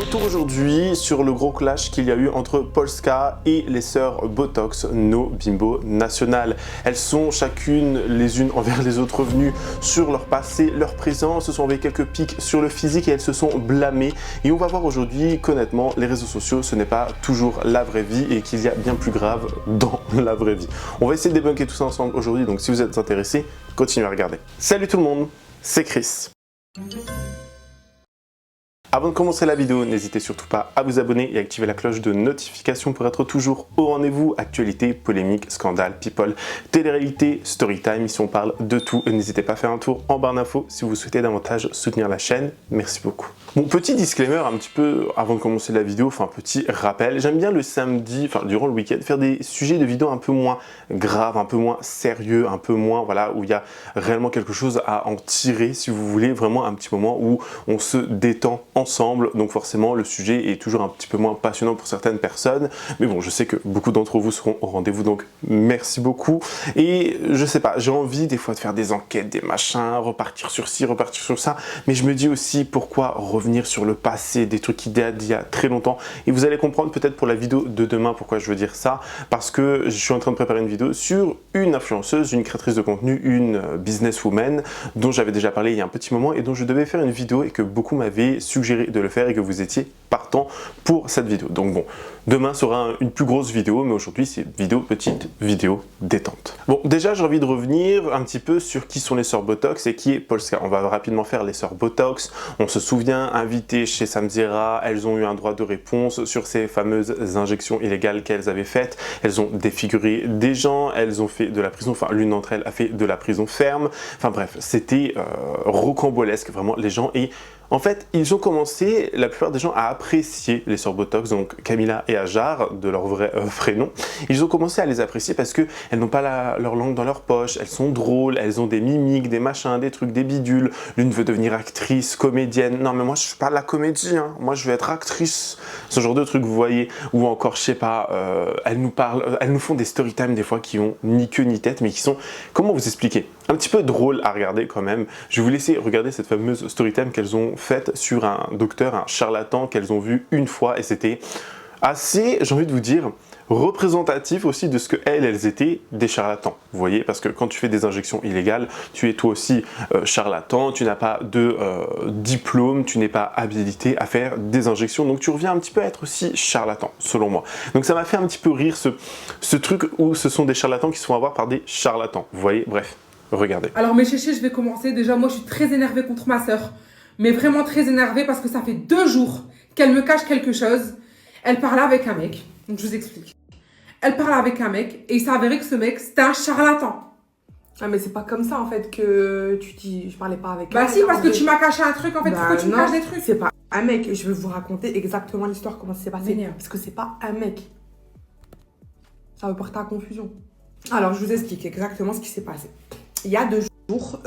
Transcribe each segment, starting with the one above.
Retour aujourd'hui sur le gros clash qu'il y a eu entre Polska et les sœurs Botox, nos bimbos nationales. Elles sont chacune les unes envers les autres revenues sur leur passé, leur présent, se sont envoyées quelques pics sur le physique et elles se sont blâmées. Et on va voir aujourd'hui qu'honnêtement, les réseaux sociaux, ce n'est pas toujours la vraie vie et qu'il y a bien plus grave dans la vraie vie. On va essayer de débunker tout ça ensemble aujourd'hui, donc si vous êtes intéressés, continuez à regarder. Salut tout le monde, c'est Chris. Avant de commencer la vidéo, n'hésitez surtout pas à vous abonner et activer la cloche de notification pour être toujours au rendez-vous. Actualité, polémique, scandale, people, télé-réalité, storytime, ici on parle de tout. N'hésitez pas à faire un tour en barre d'infos si vous souhaitez davantage soutenir la chaîne. Merci beaucoup. Bon, petit disclaimer un petit peu avant de commencer la vidéo, enfin petit rappel, j'aime bien le samedi, enfin durant le week-end, faire des sujets de vidéos un peu moins graves, un peu moins sérieux, un peu moins, voilà, où il y a réellement quelque chose à en tirer, si vous voulez, vraiment un petit moment où on se détend ensemble. Donc forcément, le sujet est toujours un petit peu moins passionnant pour certaines personnes, mais bon, je sais que beaucoup d'entre vous seront au rendez-vous, donc merci beaucoup. Et je sais pas, j'ai envie des fois de faire des enquêtes, des machins, repartir sur ci, repartir sur ça, mais je me dis aussi pourquoi revenir sur le passé, des trucs qui datent d'il y a très longtemps. Et vous allez comprendre peut-être pour la vidéo de demain pourquoi je veux dire ça, parce que je suis en train de préparer une vidéo sur une influenceuse, une créatrice de contenu, une businesswoman dont j'avais déjà parlé il y a un petit moment et dont je devais faire une vidéo et que beaucoup m'avaient suggéré de le faire et que vous étiez partant pour cette vidéo. Donc bon, demain sera une plus grosse vidéo, mais aujourd'hui c'est petite vidéo détente. Bon, déjà j'ai envie de revenir un petit peu sur qui sont les sœurs Botox et qui est Polska. On va rapidement faire les sœurs Botox. On se souvient, invitées chez Samzera, elles ont eu un droit de réponse sur ces fameuses injections illégales qu'elles avaient faites. Elles ont défiguré des gens, elles ont fait de la prison, enfin l'une d'entre elles a fait de la prison ferme. Enfin bref, c'était rocambolesque vraiment les gens. Et en fait, ils ont commencé, la plupart des gens, à apprécier les sœurs Botox, donc Camilla et Hajar, de leur vrai prénom. Ils ont commencé à les apprécier parce qu'elles n'ont pas leur langue dans leur poche, elles sont drôles, elles ont des mimiques, des machins, des trucs, des bidules. L'une veut devenir actrice, comédienne. Non, mais moi, je fais pas de la comédie, hein. Moi, je veux être actrice. Ce genre de trucs, vous voyez. Ou encore, je sais pas, elles nous parlent, elles nous font des storytime des fois qui ont ni queue ni tête, mais qui sont, comment vous expliquer, un petit peu drôle à regarder quand même. Je vais vous laisser regarder cette fameuse storytime qu'elles ont faite sur un docteur, un charlatan qu'elles ont vu une fois et c'était assez, j'ai envie de vous dire, représentatif aussi de ce que elles étaient des charlatans. Vous voyez, parce que quand tu fais des injections illégales, tu es toi aussi charlatan, tu n'as pas de diplôme, tu n'es pas habilité à faire des injections, donc tu reviens un petit peu à être aussi charlatan, selon moi. Donc ça m'a fait un petit peu rire ce truc où ce sont des charlatans qui se font avoir par des charlatans. Vous voyez, bref. Regardez. Alors mes chéchés, je vais commencer. Déjà, moi, je suis très énervée contre ma sœur. Mais vraiment très énervée parce que ça fait 2 jours qu'elle me cache quelque chose. Elle parlait avec un mec. Donc, je vous explique. Elle parlait avec un mec et il s'est avéré que ce mec, c'était un charlatan. Ah mais c'est pas comme ça en fait que tu dis je parlais pas avec Bah si, parce que tu m'as caché un truc en fait, pourquoi tu me caches des trucs? C'est pas un mec, je vais vous raconter exactement l'histoire, comment ça s'est passé. Parce que c'est pas un mec. Ça va porter à confusion. Alors je vous explique exactement ce qui s'est passé. Il y a 2 jours,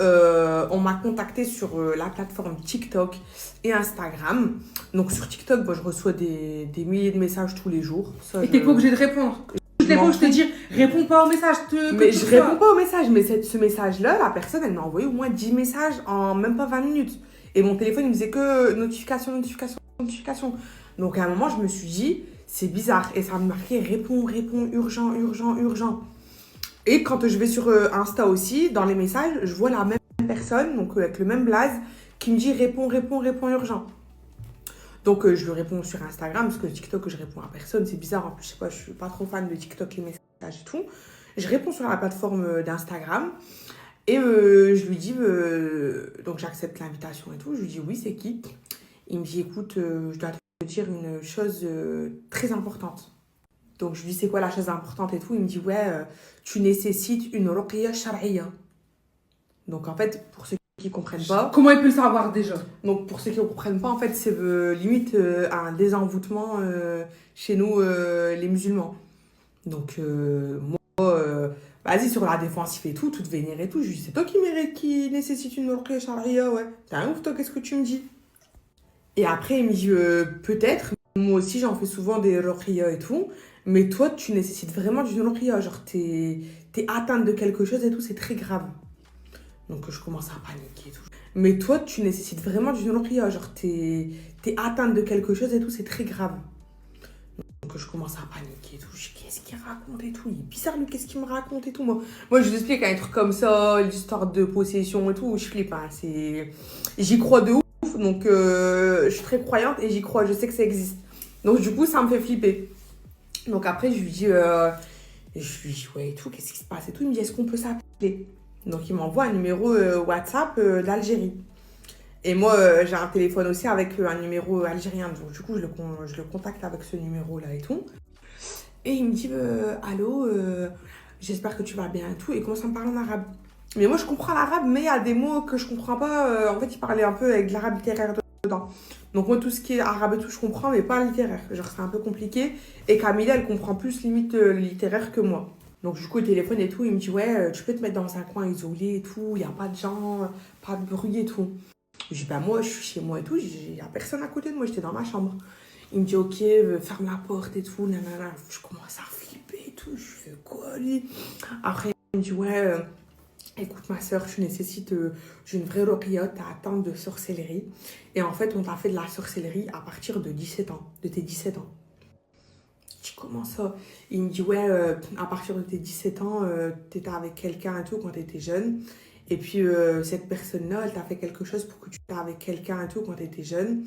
on m'a contacté sur la plateforme TikTok et Instagram. Donc sur TikTok, je reçois des milliers de messages tous les jours. Ça, et t'es pas obligé de répondre. Des fois, je te dis, réponds pas au message. Mais je réponds pas au message. Mais ce message-là, la personne, elle m'a envoyé au moins 10 messages en même pas 20 minutes. Et mon téléphone, il me faisait que notification, notification, notification. Donc à un moment, je me suis dit, c'est bizarre. Et ça me marquait, réponds, réponds, urgent, urgent, urgent. Et quand je vais sur Insta aussi, dans les messages, je vois la même personne, donc avec le même blaze, qui me dit réponds, réponds, réponds, urgent. Donc je lui réponds sur Instagram, parce que TikTok, je réponds à personne, c'est bizarre, en plus, je sais pas, je suis pas trop fan de TikTok, les messages et tout. Je réponds sur la plateforme d'Instagram, et je lui dis, donc j'accepte l'invitation et tout, je lui dis oui, c'est qui? Il me dit écoute, je dois te dire une chose très importante. Donc je lui dis c'est quoi la chose importante et tout, il me dit ouais, tu nécessites une ruqya shar'iyya. Donc en fait, pour ceux qui comprennent pas... Comment il peut le savoir déjà? Donc pour ceux qui ne comprennent pas, en fait, c'est limite un désenvoûtement chez nous, les musulmans. Donc moi, vas-y, sur la défensive et tout, toute vénère et tout, je lui dis c'est toi qui nécessite une ruqya shar'iyya, ouais. T'es un ouf toi, qu'est-ce que tu me dis? Et après, il me dit peut-être, moi aussi j'en fais souvent des ruqya et tout, mais toi tu nécessites vraiment d'une ruqya, genre t'es atteinte de quelque chose et tout, c'est très grave. Donc je commence à paniquer et tout. Mais toi, tu nécessites vraiment d'une ruqya. Genre, t'es atteinte de quelque chose et tout, c'est très grave. Donc, je commence à paniquer et tout. Je dis, qu'est-ce qu'il raconte et tout? Il est bizarre, lui, qu'est-ce qu'il me raconte et tout. Moi je vous explique un truc comme ça, l'histoire de possession et tout, je flippe. Hein. J'y crois de ouf. Donc, je suis très croyante et j'y crois. Je sais que ça existe. Donc, du coup, ça me fait flipper. Donc, après, je lui dis, ouais, et tout, qu'est-ce qui se passe et tout. Il me dit, est-ce qu'on peut s'appeler? Donc, il m'envoie un numéro WhatsApp d'Algérie. Et moi, j'ai un téléphone aussi avec un numéro algérien. Donc, du coup, je le contacte avec ce numéro-là et tout. Et il me dit, allô, j'espère que tu vas bien et tout. Et il commence à me parler en arabe. Mais moi, je comprends l'arabe, mais il y a des mots que je comprends pas. En fait, il parlait un peu avec de l'arabe littéraire dedans. Donc, moi, tout ce qui est arabe et tout, je comprends, mais pas littéraire. Genre, c'est un peu compliqué. Et Camilla, elle comprend plus limite littéraire que moi. Donc, du coup, le téléphone et tout, il me dit, ouais, tu peux te mettre dans un coin isolé et tout. Il n'y a pas de gens, pas de bruit et tout. Je dis, bah moi, je suis chez moi et tout, il n'y a personne à côté de moi, j'étais dans ma chambre. Il me dit, ok, ferme la porte et tout, nanana. Je commence à flipper et tout, je fais quoi, lui? Après, il me dit, ouais, écoute, ma soeur, j'ai une vraie ruqya, t'as atteinte de sorcellerie. Et en fait, on t'a fait de la sorcellerie à partir de 17 ans, de tes 17 ans. Je dis, comment ça? Il me dit, ouais, à partir de tes 17 ans, t'étais avec quelqu'un et tout quand t'étais jeune. Et puis, cette personne-là, elle t'a fait quelque chose pour que tu étais avec quelqu'un et tout quand tu étais jeune.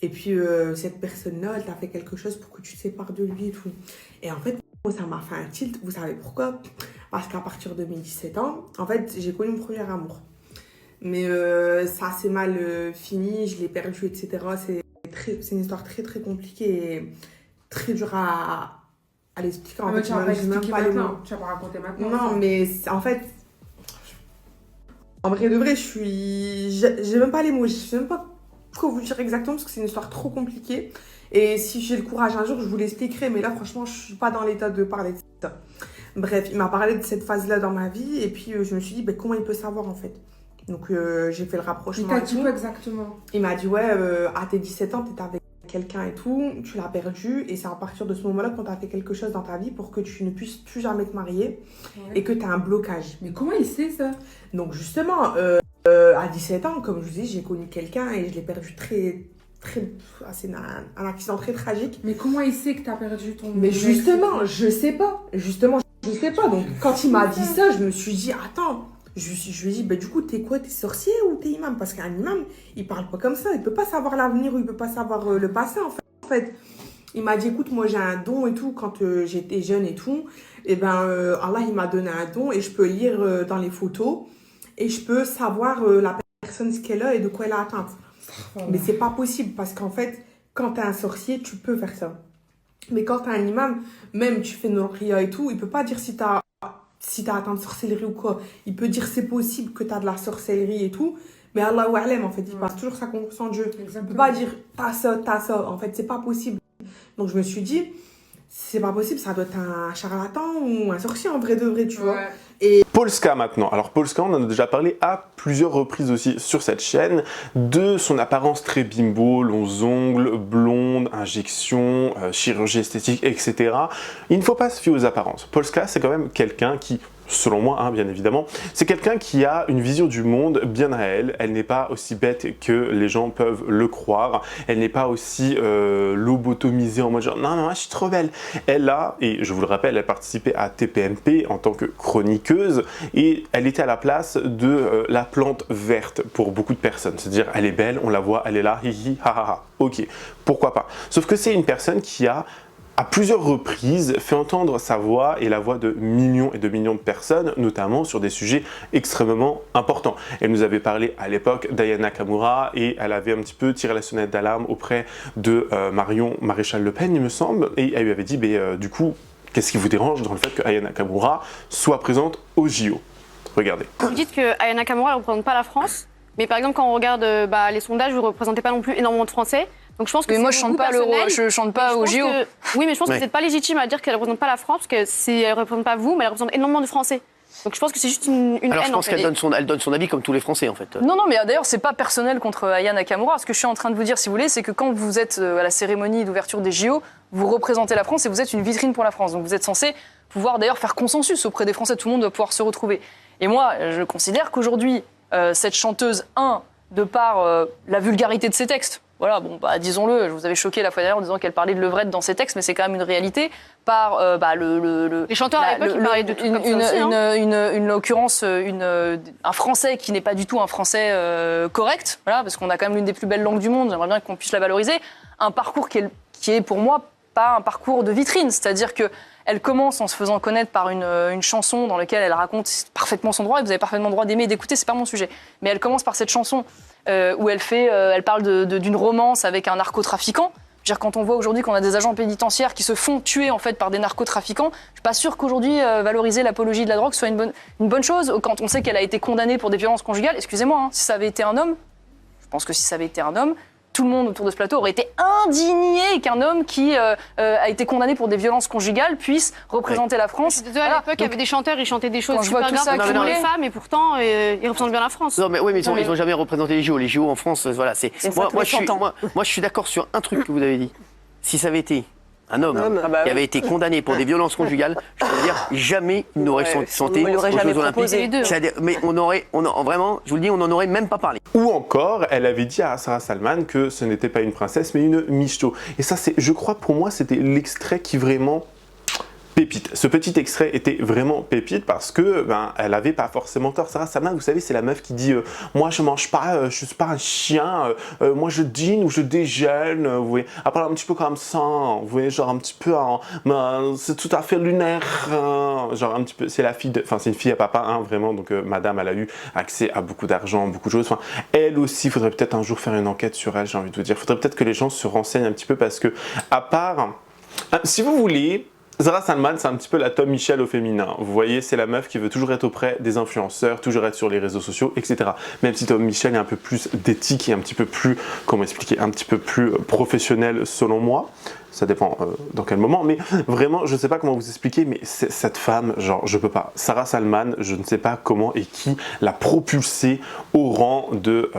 Et puis, cette personne-là, elle t'a fait quelque chose pour que tu te sépares de lui et tout. Et en fait, moi, ça m'a fait un tilt. Vous savez pourquoi? Parce qu'à partir de mes 17 ans, en fait, j'ai connu mon premier amour. Mais ça s'est mal fini, je l'ai perdu, etc. C'est une histoire très, très compliquée et très dure à l'expliquer. En fait, tu vas pas expliquer maintenant. Tu vas pas raconter maintenant. Non, mais en fait... En vrai de vrai, j'ai même pas les mots, je sais même pas quoi vous dire exactement parce que c'est une histoire trop compliquée. Et si j'ai le courage un jour, je vous l'expliquerai, mais là, franchement, je suis pas dans l'état de parler de ça. Bref, il m'a parlé de cette phase-là dans ma vie et puis je me suis dit, ben, comment il peut savoir en fait? Donc, j'ai fait le rapprochement. Il t'a dit quoi exactement? Il m'a dit, ouais, à tes 17 ans, t'étais avec quelqu'un et tout, tu l'as perdu et c'est à partir de ce moment-là qu'on t'a fait quelque chose dans ta vie pour que tu ne puisses plus jamais te marier et que tu as un blocage. Mais comment il sait ça? Donc justement, à 17 ans, comme je vous dis, j'ai connu quelqu'un et je l'ai perdu c'est un accident très tragique. Mais comment il sait que tu as perdu ton... Mais justement, je sais pas. Donc quand il m'a dit ça, je me suis dit, attends, je lui ai dit, bah, du coup, t'es quoi? T'es sorcier ou t'es imam? Parce qu'un imam, il parle pas comme ça. Il peut pas savoir l'avenir ou il peut pas savoir le passé, en fait. Il m'a dit, écoute, moi, j'ai un don et tout. Quand j'étais jeune et tout, et ben, Allah, il m'a donné un don et je peux lire dans les photos et je peux savoir la personne, ce qu'elle a et de quoi elle a atteinte. Mais c'est pas possible parce qu'en fait, quand t'es un sorcier, tu peux faire ça. Mais quand t'es un imam, même tu fais une ruqya et tout, il peut pas dire si t'as atteint de sorcellerie ou quoi. Il peut dire c'est possible que t'as de la sorcellerie et tout, mais Allah ou Alem, en fait, il passe toujours sa confiance en Dieu. Exactement. Il peut pas dire t'as ça. En fait, c'est pas possible. Donc je me suis dit, c'est pas possible, ça doit être un charlatan ou un sorcier en vrai de vrai, tu vois. Et Polska maintenant. Alors Polska, on en a déjà parlé à plusieurs reprises aussi sur cette chaîne de son apparence très bimbo, longs ongles, blonde, injection, chirurgie esthétique, etc. Il ne faut pas se fier aux apparences. Polska, c'est quand même quelqu'un qui, selon moi, hein, bien évidemment, c'est quelqu'un qui a une vision du monde bien à elle. Elle n'est pas aussi bête que les gens peuvent le croire. Elle n'est pas aussi lobotomisée en mode genre non, je suis trop belle. Elle a, et je vous le rappelle, elle participait à TPMP en tant que chroniqueuse et elle était à la place de la plante verte pour beaucoup de personnes. C'est-à-dire, elle est belle, on la voit, elle est là, hihi, ha ha ha. Ok, pourquoi pas. Sauf que c'est une personne qui a à plusieurs reprises fait entendre sa voix et la voix de millions et de millions de personnes, notamment sur des sujets extrêmement importants. Elle nous avait parlé à l'époque d'Ayana Nakamura et elle avait un petit peu tiré la sonnette d'alarme auprès de Marion Maréchal Le Pen, il me semble, et elle lui avait dit, du coup, qu'est-ce qui vous dérange dans le fait que Ayana Nakamura soit présente au JO? Regardez. Vous dites que Ayana Nakamura ne représente pas la France, mais par exemple, quand on regarde les sondages, vous ne représentez pas non plus énormément de Français. Donc je pense que mais moi je chante pas l'euro, je chante pas au JO. Oui, mais je pense que vous n'êtes pas légitime à dire qu'elle ne représente pas la France, parce que si elle ne représente pas vous, mais elle représente énormément de Français. Donc je pense que c'est juste une Alors haine. je pense qu'elle donne son avis comme tous les Français en fait. Non, mais d'ailleurs c'est pas personnel contre Ayana Nakamura. Ce que je suis en train de vous dire, si vous voulez, c'est que quand vous êtes à la cérémonie d'ouverture des JO, vous représentez la France et vous êtes une vitrine pour la France. Donc vous êtes censé pouvoir d'ailleurs faire consensus auprès des Français. Tout le monde doit pouvoir se retrouver. Et moi, je considère qu'aujourd'hui, cette chanteuse, de par la vulgarité de ses textes. Voilà, bon, bah, disons-le, je vous avais choqué la fois dernière en disant qu'elle parlait de levrette dans ses textes, mais c'est quand même une réalité. Par les chanteurs à l'époque, ils parlaient de trucs comme ça aussi, une occurrence, un français qui n'est pas du tout un français correct, voilà, parce qu'on a quand même l'une des plus belles langues du monde, j'aimerais bien qu'on puisse la valoriser. Un parcours qui est pour moi pas un parcours de vitrine, c'est-à-dire qu'elle commence en se faisant connaître par une chanson dans laquelle elle raconte parfaitement son droit, et vous avez parfaitement le droit d'aimer et d'écouter, c'est pas mon sujet. Mais elle commence par cette chanson où elle parle d'une romance avec un narcotrafiquant. Je veux dire, quand on voit aujourd'hui qu'on a des agents pénitentiaires qui se font tuer en fait par des narcotrafiquants, je suis pas sûre qu'aujourd'hui valoriser l'apologie de la drogue soit une bonne chose. Quand on sait qu'elle a été condamnée pour des violences conjugales, excusez-moi, hein, si ça avait été un homme, je pense que si ça avait été un homme, tout le monde autour de ce plateau aurait été indigné qu'un homme qui a été condamné pour des violences conjugales puisse représenter la France. À l'époque, il y avait des chanteurs, ils chantaient des choses super graves contre les femmes, et pourtant, ils représentent bien la France. Non, mais oui, mais ils n'ont jamais représenté les JO. Les JO en France, voilà, c'est. Moi, je suis d'accord sur un truc que vous avez dit. Si ça avait été un homme qui avait été condamné pour des violences conjugales, je peux dire, jamais il n'aurait chanté aux Jeux Olympiques. Mais vraiment, je vous le dis, on n'en aurait même pas parlé. Ou encore, elle avait dit à Sarah Salman que ce n'était pas une princesse, mais une michto. Et ça, je crois, pour moi, c'était l'extrait qui vraiment pépite. Ce petit extrait était vraiment pépite parce que elle avait pas forcément tort. Sarah Salman, vous savez, c'est la meuf qui dit moi je mange pas, je suis pas un chien, moi je dîne ou je déjeune, vous voyez. Elle parle un petit peu comme ça, vous voyez, genre un petit peu c'est tout à fait lunaire, genre un petit peu, c'est une fille à papa, hein, vraiment, donc madame, elle a eu accès à beaucoup d'argent, beaucoup de choses. Enfin, elle aussi, faudrait peut-être un jour faire une enquête sur elle, j'ai envie de vous dire. Faudrait peut-être que les gens se renseignent un petit peu parce que, à part, si vous voulez, Sarah Salman, c'est un petit peu la Tom Michel au féminin. Vous voyez, c'est la meuf qui veut toujours être auprès des influenceurs, toujours être sur les réseaux sociaux, etc. Même si Tom Michel est un peu plus d'éthique et un petit peu plus, comment expliquer, un petit peu plus professionnel selon moi. Ça dépend dans quel moment, mais vraiment, je ne sais pas comment vous expliquer, mais cette femme, genre, je peux pas. Sarah Salman, je ne sais pas comment et qui l'a propulsée au rang de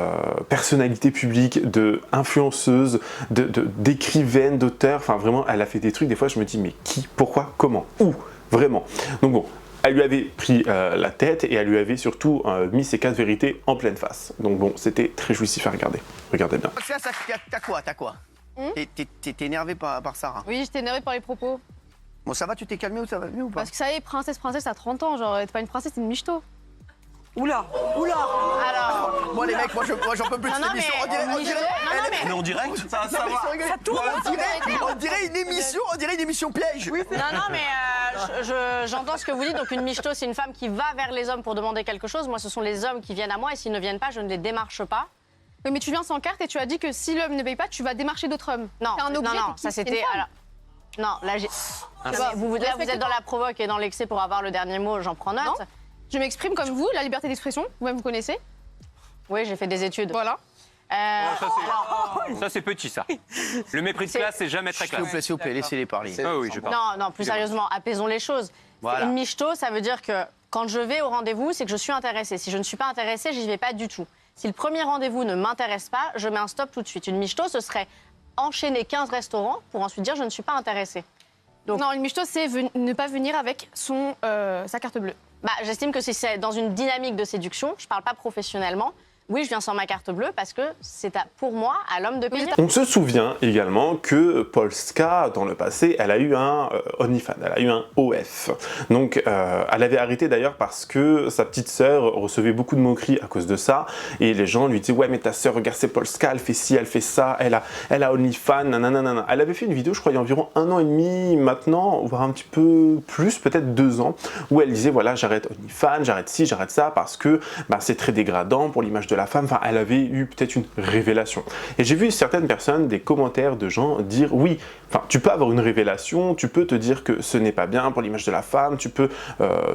personnalité publique, de influenceuse, d'écrivaine, d'auteur. Enfin, vraiment, elle a fait des trucs, des fois, je me dis, mais qui, pourquoi, comment, où, vraiment. Donc bon, elle lui avait pris la tête et elle lui avait surtout mis ses 4 vérités en pleine face. Donc bon, c'était très jouissif à regarder. Regardez bien. T'as quoi T'es énervé par Sarah? Oui, j'étais énervée par les propos. Bon, ça va, tu t'es calmé ou ça va mieux ou pas? Parce que ça y est, princesse à 30 ans, genre, t'es pas une princesse, t'es une michto. Oula. Alors. Moi, les mecs, moi j'en peux plus de cette émission. Mais en direct, ça va. Ça tourne, on dirait une émission piège. Non, mais j'entends ce que vous dites. Donc, une michto, c'est une femme qui va vers les hommes pour demander quelque chose. Moi, ce sont les hommes qui viennent à moi et s'ils ne viennent pas, je ne les démarche pas. Oui, mais tu viens sans carte et tu as dit que si l'homme ne paye pas, tu vas démarcher d'autres hommes. Non, ça c'était. Non, là, vous êtes dans la provoque et dans l'excès pour avoir le dernier mot, j'en prends note. Non. Je m'exprime comme vous, la liberté d'expression, vous-même vous connaissez. Oui, j'ai fait des études. Voilà. Ça c'est petit ça. Le mépris de classe, c'est jamais très classe. S'il vous plaît, laissez-les parler. Oui, je parle. Non, plus sérieusement, apaisons les choses. Voilà. Une michto, ça veut dire que quand je vais au rendez-vous, c'est que je suis intéressée. Si je ne suis pas intéressée, j'y vais pas du tout. Si le premier rendez-vous ne m'intéresse pas, je mets un stop tout de suite. Une michto, ce serait enchaîner 15 restaurants pour ensuite dire je ne suis pas intéressée. Donc, non, une michto, c'est ne pas venir avec sa carte bleue. J'estime que si c'est dans une dynamique de séduction, je ne parle pas professionnellement, oui, je viens sans ma carte bleue parce que c'est pour moi, à l'homme de payer. On se souvient également que Polska, dans le passé, elle a eu un OnlyFans, elle a eu un OF. Donc, elle avait arrêté d'ailleurs parce que sa petite sœur recevait beaucoup de moqueries à cause de ça. Et les gens lui disaient, ouais, mais ta sœur, regarde, c'est Polska, elle fait ci, elle fait ça, elle a OnlyFans, nanana. Elle avait fait une vidéo, je crois, il y a environ 1 an et demi maintenant, voire un petit peu plus, peut-être 2 ans, où elle disait, voilà, j'arrête OnlyFans, j'arrête ci, j'arrête ça, parce que c'est très dégradant pour l'image de la femme. Enfin, elle avait eu peut-être une révélation. Et j'ai vu certaines personnes, des commentaires de gens dire oui, enfin, tu peux avoir une révélation, tu peux te dire que ce n'est pas bien pour l'image de la femme, tu peux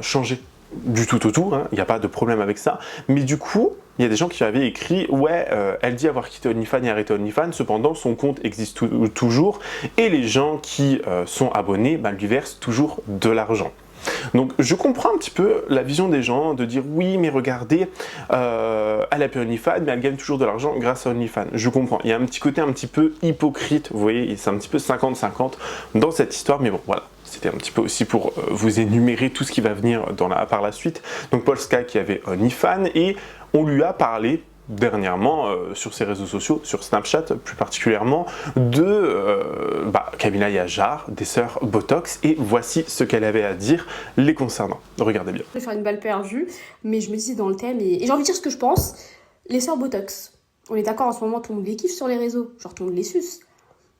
changer du tout au tout, hein, il n'y a pas de problème avec ça. Mais du coup, il y a des gens qui avaient écrit ouais, elle dit avoir quitté OnlyFans et arrêté OnlyFans, cependant son compte existe toujours et les gens qui sont abonnés lui versent toujours de l'argent. Donc je comprends un petit peu la vision des gens de dire oui mais regardez elle a plus OnlyFans mais elle gagne toujours de l'argent grâce à OnlyFans. Je comprends, il y a un petit côté un petit peu hypocrite, vous voyez, c'est un petit peu 50-50 dans cette histoire, mais bon voilà. C'était un petit peu aussi pour vous énumérer tout ce qui va venir par la suite. Donc Polska qui avait OnlyFans et on lui a parlé dernièrement sur ses réseaux sociaux, sur Snapchat plus particulièrement, de Camilla et Ajar, des sœurs Botox, et voici ce qu'elle avait à dire les concernant. Regardez bien. Je vais faire une balle perdue, mais je me dis c'est dans le thème et j'ai envie de dire ce que je pense. Les sœurs Botox, on est d'accord en ce moment, tout le monde les kiffe sur les réseaux, genre tout le monde les suce.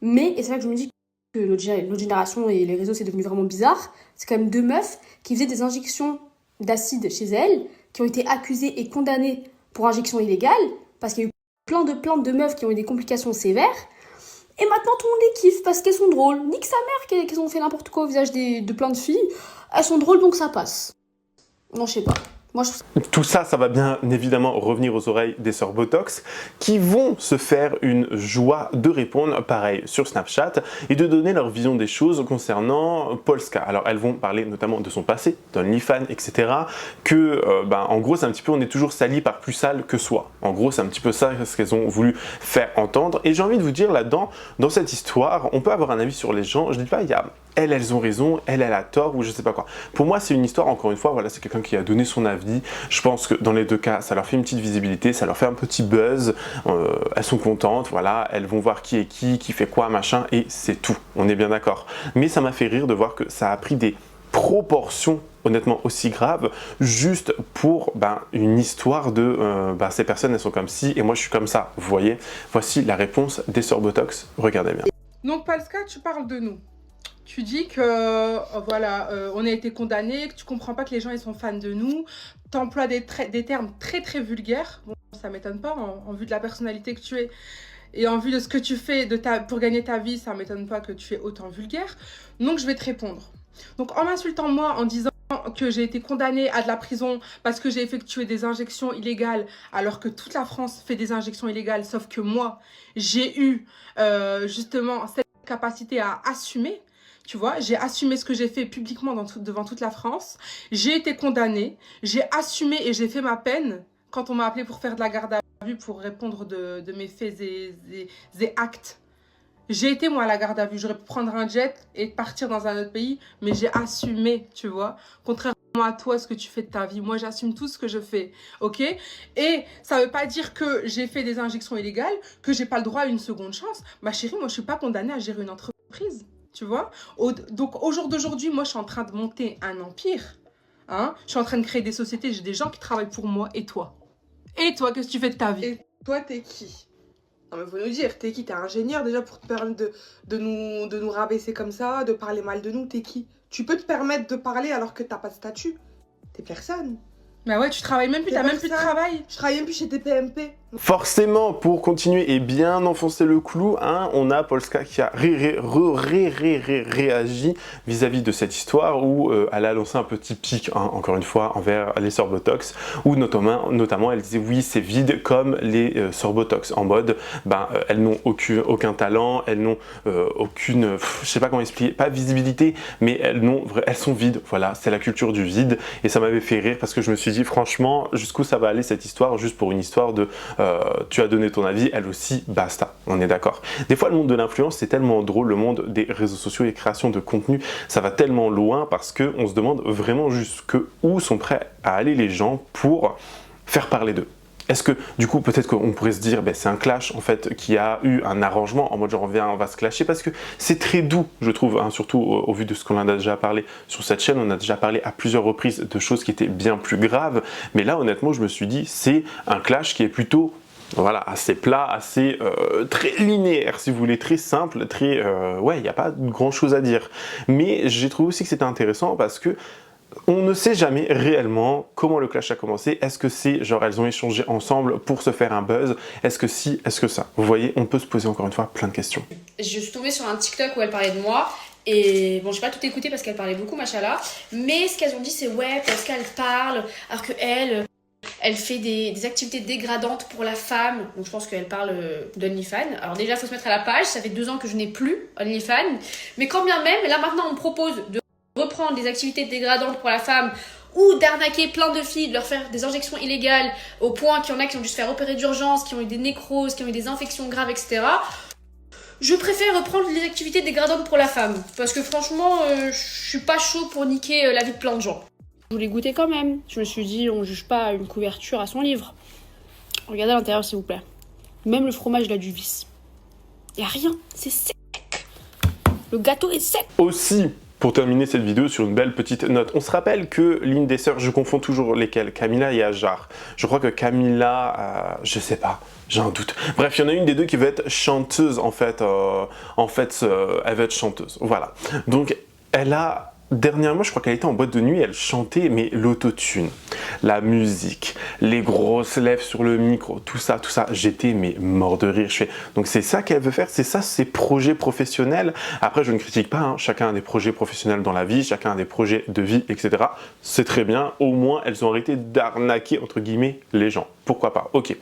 Mais, et c'est là que je me dis que notre génération et les réseaux c'est devenu vraiment bizarre, c'est quand même 2 meufs qui faisaient des injections d'acide chez elles, qui ont été accusées et condamnées pour injection illégale, parce qu'il y a eu plein de meufs qui ont eu des complications sévères, et maintenant tout le monde les kiffe parce qu'elles sont drôles. Nique sa mère qu'elles ont fait n'importe quoi au visage de plein de filles, elles sont drôles donc ça passe. Non, je sais pas. Moi, Tout ça, ça va bien évidemment revenir aux oreilles des sœurs Botox qui vont se faire une joie de répondre, pareil, sur Snapchat et de donner leur vision des choses concernant Polska. Alors, elles vont parler notamment de son passé, d'OnlyFans, etc. Que, en gros, c'est un petit peu, on est toujours sali par plus sale que soi. En gros, c'est un petit peu ça ce qu'elles ont voulu faire entendre. Et j'ai envie de vous dire là-dedans, dans cette histoire, on peut avoir un avis sur les gens. Je dis pas, il y a elles ont raison, elle a tort, ou je sais pas quoi. Pour moi, c'est une histoire, encore une fois, voilà, c'est quelqu'un qui a donné son avis. Je pense que dans les 2 cas, ça leur fait une petite visibilité, ça leur fait un petit buzz, elles sont contentes, voilà, elles vont voir qui est qui fait quoi, machin, et c'est tout, on est bien d'accord. Mais ça m'a fait rire de voir que ça a pris des proportions honnêtement aussi graves, juste pour une histoire de ces personnes, elles sont comme ci, et moi je suis comme ça, vous voyez. Voici la réponse des sœurs Botox, regardez bien. Donc Polska, tu parles de nous. Tu dis que on a été condamnés, que tu comprends pas que les gens ils sont fans de nous. Tu emploies des termes très très vulgaires. Bon, ça m'étonne pas en vue de la personnalité que tu es et en vue de ce que tu fais pour gagner ta vie, ça m'étonne pas que tu es autant vulgaire. Donc je vais te répondre. Donc en m'insultant moi, en disant que j'ai été condamnée à de la prison parce que j'ai effectué des injections illégales alors que toute la France fait des injections illégales, sauf que moi j'ai eu justement cette capacité à assumer. Tu vois, j'ai assumé ce que j'ai fait publiquement devant toute la France. J'ai été condamnée, j'ai assumé et j'ai fait ma peine quand on m'a appelé pour faire de la garde à vue pour répondre de mes faits et actes. J'ai été moi à la garde à vue. J'aurais pu prendre un jet et partir dans un autre pays, mais j'ai assumé, tu vois. Contrairement à toi, ce que tu fais de ta vie. Moi, j'assume tout ce que je fais, ok? Et ça veut pas dire que j'ai fait des injections illégales, que j'ai pas le droit à une seconde chance. Ma chérie, moi, je suis pas condamnée à gérer une entreprise. Tu vois, donc au jour d'aujourd'hui, moi, je suis en train de monter un empire. Hein, je suis en train de créer des sociétés. J'ai des gens qui travaillent pour moi. Et toi? Et toi, qu'est-ce que tu fais de ta vie? Et toi, t'es qui? Non, mais faut nous dire, t'es qui? T'es ingénieur déjà pour te permettre de nous rabaisser comme ça, de parler mal de nous? T'es qui? Tu peux te permettre de parler alors que t'as pas de statut? T'es personne. Bah ouais, tu travailles même plus, t'as même plus de travail. Je travaille même plus chez TPMP. Forcément, pour continuer et bien enfoncer le clou, on a Polska qui a réagi vis-à-vis de cette histoire où elle a lancé un petit pic, encore une fois, envers les sœurs Botox, où notamment elle disait oui, c'est vide comme les sœurs Botox, en mode, elles n'ont aucun talent, elles n'ont aucune, je sais pas comment expliquer, pas visibilité, mais elles sont vides, voilà, c'est la culture du vide, et ça m'avait fait rire parce que je me suis dit, franchement, jusqu'où ça va aller cette histoire, juste pour une histoire de tu as donné ton avis, elle aussi, basta, on est d'accord. Des fois, le monde de l'influence, c'est tellement drôle, le monde des réseaux sociaux et création de contenu, ça va tellement loin parce qu'on se demande vraiment jusqu'où sont prêts à aller les gens pour faire parler d'eux. Est-ce que, du coup, peut-être qu'on pourrait se dire, c'est un clash, en fait, qui a eu un arrangement, en mode genre, on va se clasher, parce que c'est très doux, je trouve, surtout au vu de ce qu'on a déjà parlé sur cette chaîne, on a déjà parlé à plusieurs reprises de choses qui étaient bien plus graves, mais là, honnêtement, je me suis dit, c'est un clash qui est plutôt, voilà, assez plat, assez très linéaire, si vous voulez, très simple, très, il n'y a pas grand chose à dire. Mais j'ai trouvé aussi que c'était intéressant parce que on ne sait jamais réellement comment le clash a commencé. Est-ce que c'est genre elles ont échangé ensemble pour se faire un buzz? Est-ce que si? Est-ce que ça? Vous voyez, on peut se poser encore une fois plein de questions. Je suis tombée sur un TikTok où elle parlait de moi. Et bon, j'ai pas tout écouté parce qu'elle parlait beaucoup, machallah. Mais ce qu'elles ont dit, c'est ouais, parce qu'elle parle, alors qu'elle fait des activités dégradantes pour la femme. Donc je pense qu'elle parle d'OnlyFans. Alors déjà, il faut se mettre à la page. Ça fait 2 ans que je n'ai plus OnlyFans. Mais quand bien même, là maintenant, on me propose de reprendre des activités dégradantes pour la femme ou d'arnaquer plein de filles, de leur faire des injections illégales au point qu'il y en a qui ont dû se faire opérer d'urgence, qui ont eu des nécroses, qui ont eu des infections graves, etc. Je préfère reprendre les activités dégradantes pour la femme. Parce que franchement, je suis pas chaud pour niquer la vie de plein de gens. Je voulais goûter quand même. Je me suis dit, on juge pas une couverture à son livre. Regardez à l'intérieur, s'il vous plaît. Même le fromage, il a du vice. Y a rien, c'est sec. Le gâteau est sec. Aussi, pour terminer cette vidéo sur une belle petite note, on se rappelle que l'une des sœurs, je confonds toujours lesquelles, Camilla et Hajar. Je crois que Camilla, je sais pas, j'ai un doute. Bref, il y en a une des deux qui veut être chanteuse en fait. Elle veut être chanteuse, voilà. Donc, elle a... Dernièrement, je crois qu'elle était en boîte de nuit, elle chantait, mais l'autotune, la musique, les grosses lèvres sur le micro, tout ça, j'étais mais mort de rire. Donc c'est ça qu'elle veut faire, c'est ça ses projets professionnels. Après, je ne critique pas, hein. Chacun a des projets professionnels dans la vie, chacun a des projets de vie, etc. C'est très bien, au moins elles ont arrêté d'arnaquer, entre guillemets, les gens. Pourquoi pas, ok.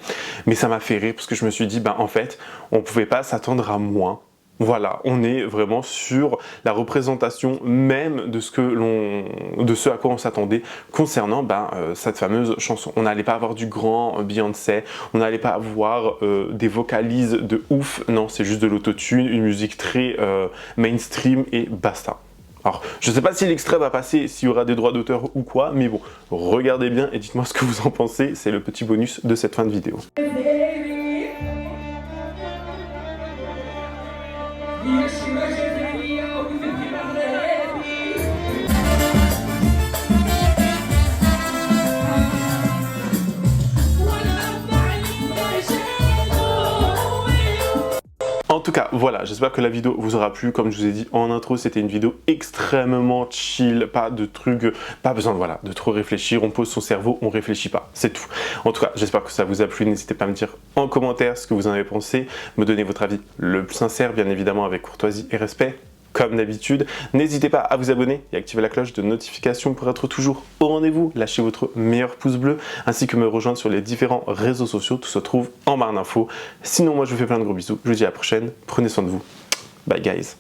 Mais ça m'a fait rire parce que je me suis dit, ben en fait, on ne pouvait pas s'attendre à moins. Voilà, on est vraiment sur la représentation même de ce à quoi on s'attendait concernant cette fameuse chanson. On n'allait pas avoir du grand Beyoncé, on n'allait pas avoir des vocalises de ouf, non, c'est juste de l'autotune, une musique très mainstream et basta. Alors, je ne sais pas si l'extrait va passer, s'il y aura des droits d'auteur ou quoi, mais bon, regardez bien et dites-moi ce que vous en pensez, c'est le petit bonus de cette fin de vidéo. En tout cas, voilà, j'espère que la vidéo vous aura plu. Comme je vous ai dit en intro, c'était une vidéo extrêmement chill, pas de trucs, pas besoin de trop réfléchir. On pose son cerveau, on réfléchit pas, c'est tout. En tout cas, j'espère que ça vous a plu. N'hésitez pas à me dire en commentaire ce que vous en avez pensé, me donner votre avis le plus sincère, bien évidemment avec courtoisie et respect. Comme d'habitude, n'hésitez pas à vous abonner et activer la cloche de notification pour être toujours au rendez-vous. Lâchez votre meilleur pouce bleu ainsi que me rejoindre sur les différents réseaux sociaux. Tout se trouve en barre d'infos. Sinon, moi je vous fais plein de gros bisous. Je vous dis à la prochaine. Prenez soin de vous. Bye guys.